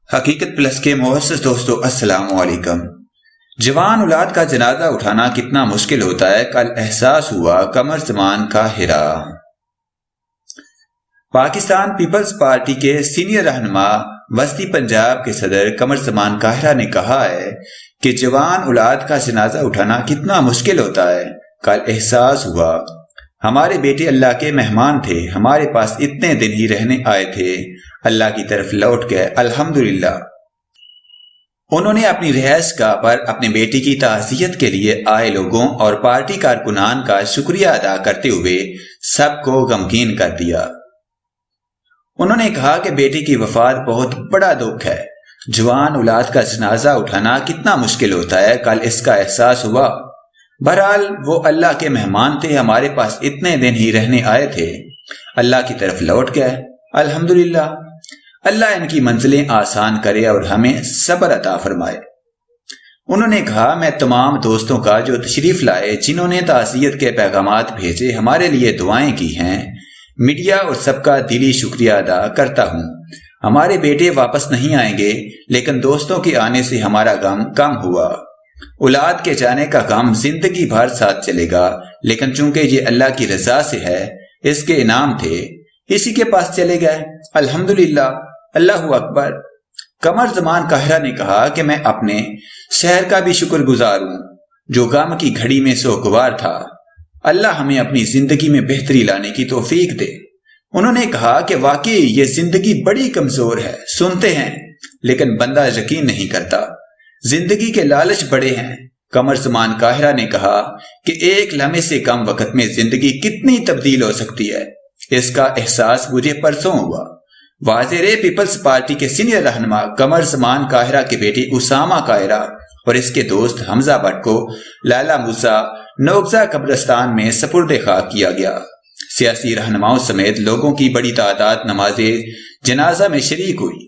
حقیقت پلس کے معزز دوستو السلام علیکم۔ جوان اولاد کا جنازہ اٹھانا کتنا مشکل ہوتا ہے، کل احساس ہوا قمر زمان قاہرہ۔ پاکستان پیپلز پارٹی کے سینئر رہنما وسطی پنجاب کے صدر قمر زمان قاہرہ نے کہا ہے کہ جوان اولاد کا جنازہ اٹھانا کتنا مشکل ہوتا ہے، کل احساس ہوا۔ ہمارے بیٹے اللہ کے مہمان تھے، ہمارے پاس اتنے دن ہی رہنے آئے تھے، اللہ کی طرف لوٹ گئے، الحمدللہ۔ انہوں نے اپنی رہائش گاہ پر اپنے بیٹی کی تعزیت کے لیے آئے لوگوں اور پارٹی کارکنان کا شکریہ ادا کرتے ہوئے سب کو غمگین کر دیا۔ انہوں نے کہا کہ بیٹی کی وفات بہت بڑا دکھ ہے، جوان اولاد کا جنازہ اٹھانا کتنا مشکل ہوتا ہے، کل اس کا احساس ہوا۔ بہرحال وہ اللہ کے مہمان تھے، ہمارے پاس اتنے دن ہی رہنے آئے تھے، اللہ کی طرف لوٹ گئے، الحمدللہ۔ اللہ ان کی منزلیں آسان کرے اور ہمیں صبر عطا فرمائے۔ انہوں نے کہا، میں تمام دوستوں کا جو تشریف لائے، جنہوں نے تعزیت کے پیغامات بھیجے، ہمارے لیے دعائیں کی ہیں، میڈیا اور سب کا دلی شکریہ ادا کرتا ہوں۔ ہمارے بیٹے واپس نہیں آئیں گے، لیکن دوستوں کے آنے سے ہمارا غم کم ہوا۔ اولاد کے جانے کا غم زندگی بھر ساتھ چلے گا، لیکن چونکہ یہ اللہ کی رضا سے ہے، اس کے انعام تھے، اسی کے پاس چلے گئے، الحمدللہ، اللہ اکبر۔ قمر زمان قاہرہ نے کہا کہ میں اپنے شہر کا بھی شکر گزار ہوں جو غم کی گھڑی میں سوگوار تھا۔ اللہ ہمیں اپنی زندگی میں بہتری لانے کی توفیق دے۔ انہوں نے کہا کہ واقعی یہ زندگی بڑی کمزور ہے، سنتے ہیں لیکن بندہ یقین نہیں کرتا، زندگی کے لالچ بڑے ہیں۔ قمر زمان قاہرہ نے کہا کہ ایک لمحے سے کم وقت میں زندگی کتنی تبدیل ہو سکتی ہے، اس کا احساس مجھے پرسوں ہوا۔ وزیر پیپلز پارٹی کے سینئر رہنما قمر زمان قاہرہ کے بیٹی اسامہ قاہرہ اور اس کے دوست حمزہ بٹ کو لالا موسیٰ نوگزا قبرستان میں سپرد خاک کیا گیا۔ سیاسی رہنماؤں سمیت لوگوں کی بڑی تعداد نماز جنازہ میں شریک ہوئی۔